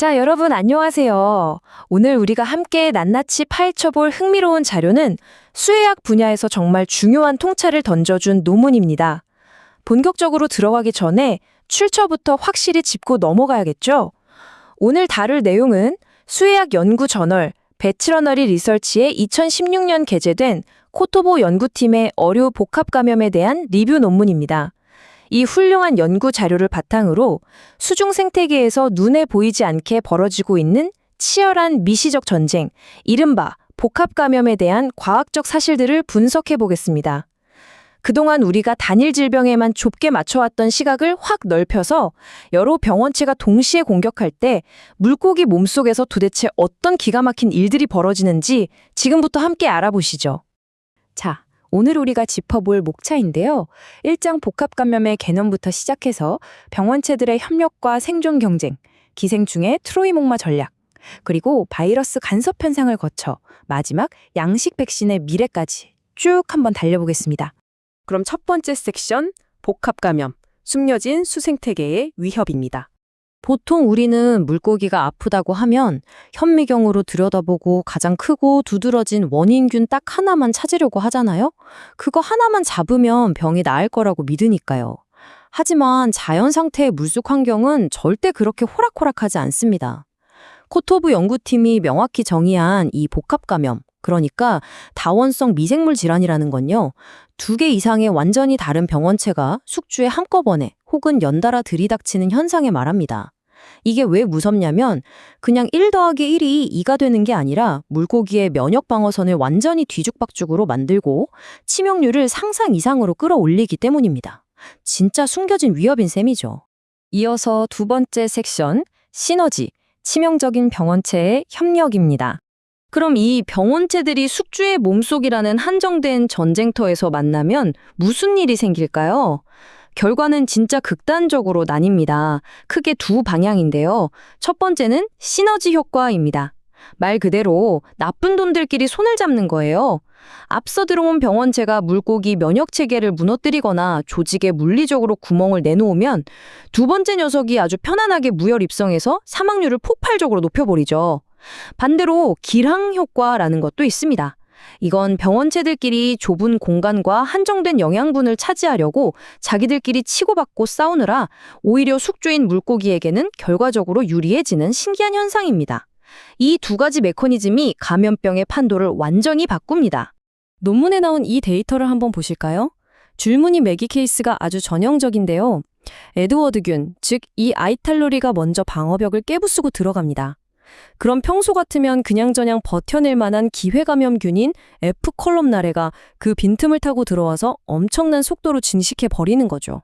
자, 여러분 안녕하세요. 오늘 우리가 함께 낱낱이 파헤쳐볼 흥미로운 자료는 수의학 분야에서 정말 중요한 통찰을 던져준 논문입니다. 본격적으로 들어가기 전에 출처부터 확실히 짚고 넘어가야겠죠? 오늘 다룰 내용은 수의학 연구 저널 배틀러너리 리서치에 2016년 게재된 코토보 연구팀의 어류 복합 감염에 대한 리뷰 논문입니다. 이 훌륭한 연구 자료를 바탕으로 수중 생태계에서 눈에 보이지 않게 벌어지고 있는 치열한 미시적 전쟁, 이른바 복합 감염에 대한 과학적 사실들을 분석해 보겠습니다. 그동안 우리가 단일 질병에만 좁게 맞춰왔던 시각을 확 넓혀서 여러 병원체가 동시에 공격할 때 물고기 몸속에서 도대체 어떤 기가 막힌 일들이 벌어지는지 지금부터 함께 알아보시죠. 자, 오늘 우리가 짚어볼 목차인데요. 1장 복합감염의 개념부터 시작해서 병원체들의 협력과 생존 경쟁, 기생충의 트로이 목마 전략, 그리고 바이러스 간섭 현상을 거쳐 마지막 양식 백신의 미래까지 쭉 한번 달려보겠습니다. 그럼 첫 번째 섹션, 복합감염, 숨겨진 수생태계의 위협입니다. 보통 우리는 물고기가 아프다고 하면 현미경으로 들여다보고 가장 크고 두드러진 원인균 딱 하나만 찾으려고 하잖아요? 그거 하나만 잡으면 병이 나을 거라고 믿으니까요. 하지만 자연 상태의 물속 환경은 절대 그렇게 호락호락하지 않습니다. 코토브 연구팀이 명확히 정의한 이 복합감염, 그러니까 다원성 미생물 질환이라는 건요, 2개 이상의 완전히 다른 병원체가 숙주에 한꺼번에 혹은 연달아 들이닥치는 현상에 말합니다. 이게 왜 무섭냐면 그냥 1 더하기 1이 2가 되는 게 아니라 물고기의 면역 방어선을 완전히 뒤죽박죽으로 만들고 치명률을 상상 이상으로 끌어올리기 때문입니다. 진짜 숨겨진 위협인 셈이죠. 이어서 두 번째 섹션, 시너지, 치명적인 병원체의 협력입니다. 그럼 이 병원체들이 숙주의 몸속이라는 한정된 전쟁터에서 만나면 무슨 일이 생길까요? 결과는 진짜 극단적으로 나뉩니다. 크게 두 방향인데요. 첫 번째는 시너지 효과입니다. 말 그대로 나쁜 놈들끼리 손을 잡는 거예요. 앞서 들어온 병원체가 물고기 면역체계를 무너뜨리거나 조직에 물리적으로 구멍을 내놓으면 두 번째 녀석이 아주 편안하게 무혈 입성해서 사망률을 폭발적으로 높여버리죠. 반대로 기랑 효과라는 것도 있습니다. 이건 병원체들끼리 좁은 공간과 한정된 영양분을 차지하려고 자기들끼리 치고받고 싸우느라 오히려 숙주인 물고기에게는 결과적으로 유리해지는 신기한 현상입니다. 이 두 가지 메커니즘이 감염병의 판도를 완전히 바꿉니다. 논문에 나온 이 데이터를 한번 보실까요? 줄무늬 메기 케이스가 아주 전형적인데요. 에드워드균, 즉 이 아이탈로리가 먼저 방어벽을 깨부수고 들어갑니다. 그럼 평소 같으면 그냥저냥 버텨낼 만한 기회감염균인 F 컬럼나레가 그 빈틈을 타고 들어와서 엄청난 속도로 증식해 버리는 거죠.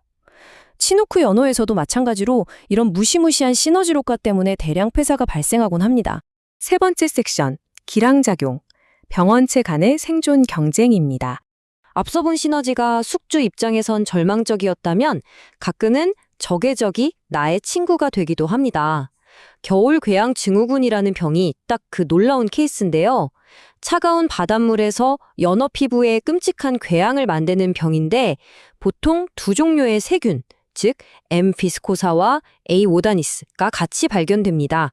치누크 연어에서도 마찬가지로 이런 무시무시한 시너지 효과 때문에 대량 폐사가 발생하곤 합니다. 세 번째 섹션, 기랑작용, 병원체 간의 생존 경쟁입니다. 앞서 본 시너지가 숙주 입장에선 절망적이었다면 가끔은 적의 적이 나의 친구가 되기도 합니다. 겨울 궤양 증후군이라는 병이 딱 그 놀라운 케이스인데요. 차가운 바닷물에서 연어 피부에 끔찍한 궤양을 만드는 병인데 보통 두 종류의 세균, 즉 M. 비스코사와 A. 오다니스가 같이 발견됩니다.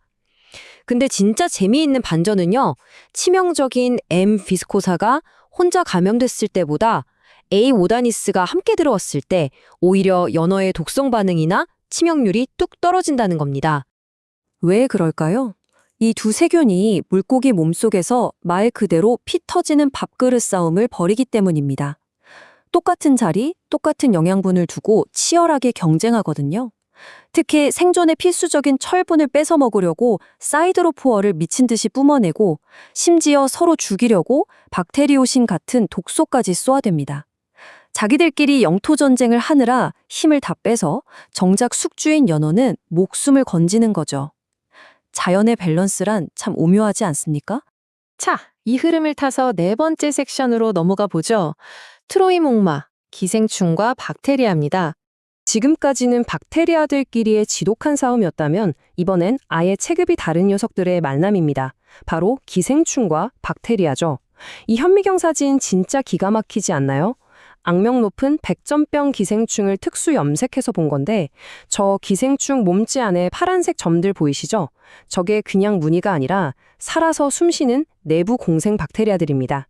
근데 진짜 재미있는 반전은요. 치명적인 M. 비스코사가 혼자 감염됐을 때보다 A. 오다니스가 함께 들어왔을 때 오히려 연어의 독성 반응이나 치명률이 뚝 떨어진다는 겁니다. 왜 그럴까요? 이 두 세균이 물고기 몸속에서 말 그대로 피 터지는 밥그릇 싸움을 벌이기 때문입니다. 똑같은 자리, 똑같은 영양분을 두고 치열하게 경쟁하거든요. 특히 생존에 필수적인 철분을 뺏어 먹으려고 사이드로포어를 미친 듯이 뿜어내고 심지어 서로 죽이려고 박테리오신 같은 독소까지 쏘아댑니다. 자기들끼리 영토 전쟁을 하느라 힘을 다 빼서 정작 숙주인 연어는 목숨을 건지는 거죠. 자연의 밸런스란 참 오묘하지 않습니까? 자, 이 흐름을 타서 네 번째 섹션으로 넘어가 보죠. 트로이 목마, 기생충과 박테리아입니다. 지금까지는 박테리아들끼리의 지독한 싸움이었다면 이번엔 아예 체급이 다른 녀석들의 만남입니다. 바로 기생충과 박테리아죠. 이 현미경 사진 진짜 기가 막히지 않나요? 악명 높은 백전병 기생충을 특수 염색해서 본 건데 저 기생충 몸지 안에 파란색 점들 보이시죠? 저게 그냥 무늬가 아니라 살아서 숨쉬는 내부 공생 박테리아들입니다.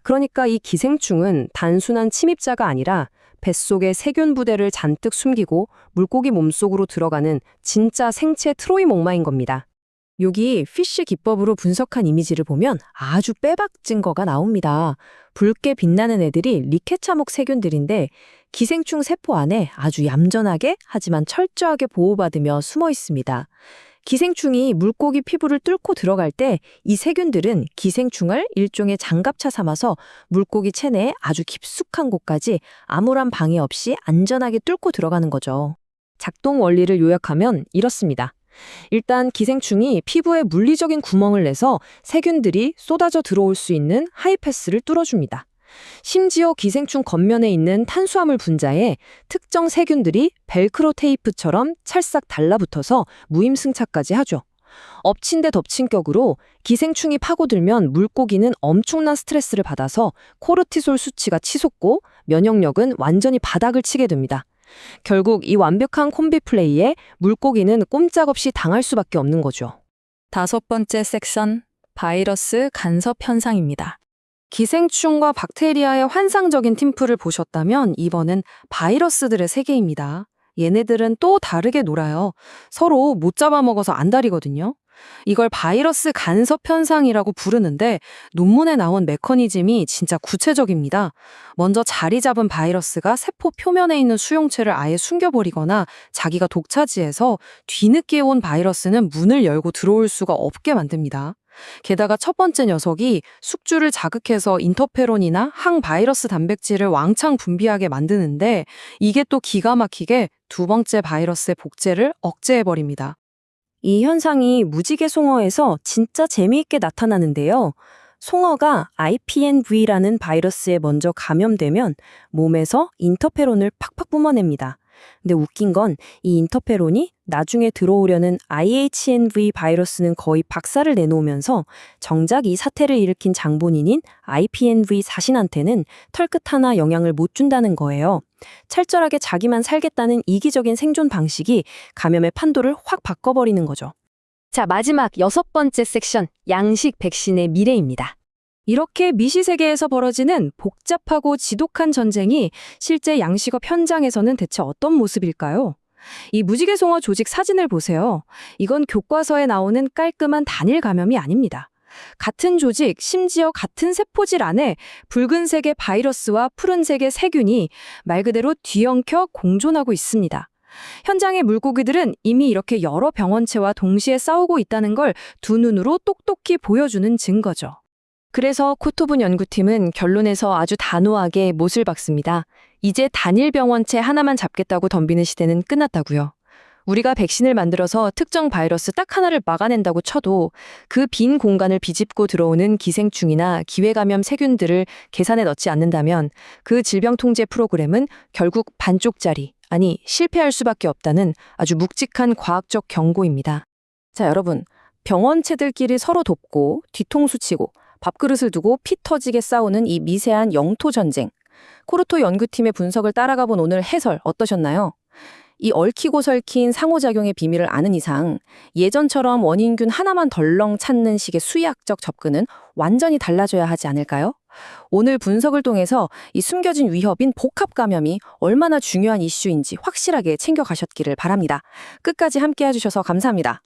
그러니까 이 기생충은 단순한 침입자가 아니라 뱃속에 세균 부대를 잔뜩 숨기고 물고기 몸속으로 들어가는 진짜 생체 트로이 목마인 겁니다. 여기 피쉬 기법으로 분석한 이미지를 보면 아주 빼박 증거가 나옵니다. 붉게 빛나는 애들이 리케차목 세균들인데 기생충 세포 안에 아주 얌전하게 하지만 철저하게 보호받으며 숨어 있습니다. 기생충이 물고기 피부를 뚫고 들어갈 때 이 세균들은 기생충을 일종의 장갑차 삼아서 물고기 체내에 아주 깊숙한 곳까지 아무런 방해 없이 안전하게 뚫고 들어가는 거죠. 작동 원리를 요약하면 이렇습니다. 일단 기생충이 피부에 물리적인 구멍을 내서 세균들이 쏟아져 들어올 수 있는 하이패스를 뚫어줍니다. 심지어 기생충 겉면에 있는 탄수화물 분자에 특정 세균들이 벨크로 테이프처럼 찰싹 달라붙어서 무임승차까지 하죠. 엎친 데 덮친 격으로 기생충이 파고들면 물고기는 엄청난 스트레스를 받아서 코르티솔 수치가 치솟고 면역력은 완전히 바닥을 치게 됩니다. 결국 이 완벽한 콤비 플레이에 물고기는 꼼짝없이 당할 수밖에 없는 거죠. 5번째 섹션, 바이러스 간섭 현상입니다. 기생충과 박테리아의 환상적인 팀플을 보셨다면 이번은 바이러스들의 세계입니다. 얘네들은 또 다르게 놀아요. 서로 못 잡아먹어서 안달이거든요. 이걸 바이러스 간섭 현상이라고 부르는데 논문에 나온 메커니즘이 진짜 구체적입니다. 먼저 자리 잡은 바이러스가 세포 표면에 있는 수용체를 아예 숨겨버리거나 자기가 독차지해서 뒤늦게 온 바이러스는 문을 열고 들어올 수가 없게 만듭니다. 게다가 첫 번째 녀석이 숙주를 자극해서 인터페론이나 항바이러스 단백질을 왕창 분비하게 만드는데 이게 또 기가 막히게 두 번째 바이러스의 복제를 억제해버립니다. 이 현상이 무지개 송어에서 진짜 재미있게 나타나는데요. 송어가 IPNV라는 바이러스에 먼저 감염되면 몸에서 인터페론을 팍팍 뿜어냅니다. 근데 웃긴 건 이 인터페론이 나중에 들어오려는 IHNV 바이러스는 거의 박살을 내놓으면서 정작 이 사태를 일으킨 장본인인 IPNV 사신한테는 털끝 하나 영향을 못 준다는 거예요. 철저하게 자기만 살겠다는 이기적인 생존 방식이 감염의 판도를 확 바꿔버리는 거죠. 자, 마지막 6번째 섹션, 양식 백신의 미래입니다. 이렇게 미시세계에서 벌어지는 복잡하고 지독한 전쟁이 실제 양식업 현장에서는 대체 어떤 모습일까요? 이 무지개송어 조직 사진을 보세요. 이건 교과서에 나오는 깔끔한 단일 감염이 아닙니다. 같은 조직, 심지어 같은 세포질 안에 붉은색의 바이러스와 푸른색의 세균이 말 그대로 뒤엉켜 공존하고 있습니다. 현장의 물고기들은 이미 이렇게 여러 병원체와 동시에 싸우고 있다는 걸 두 눈으로 똑똑히 보여주는 증거죠. 그래서 코토분 연구팀은 결론에서 아주 단호하게 못을 박습니다. 이제 단일 병원체 하나만 잡겠다고 덤비는 시대는 끝났다고요. 우리가 백신을 만들어서 특정 바이러스 딱 하나를 막아낸다고 쳐도 그 빈 공간을 비집고 들어오는 기생충이나 기회감염 세균들을 계산에 넣지 않는다면 그 질병 통제 프로그램은 결국 반쪽짜리, 아니 실패할 수밖에 없다는 아주 묵직한 과학적 경고입니다. 자, 여러분, 병원체들끼리 서로 돕고 뒤통수 치고 밥그릇을 두고 피 터지게 싸우는 이 미세한 영토 전쟁. 코르토 연구팀의 분석을 따라가 본 오늘 해설 어떠셨나요? 이 얽히고 설킨 상호작용의 비밀을 아는 이상 예전처럼 원인균 하나만 덜렁 찾는 식의 수의학적 접근은 완전히 달라져야 하지 않을까요? 오늘 분석을 통해서 이 숨겨진 위협인 복합 감염이 얼마나 중요한 이슈인지 확실하게 챙겨가셨기를 바랍니다. 끝까지 함께 해주셔서 감사합니다.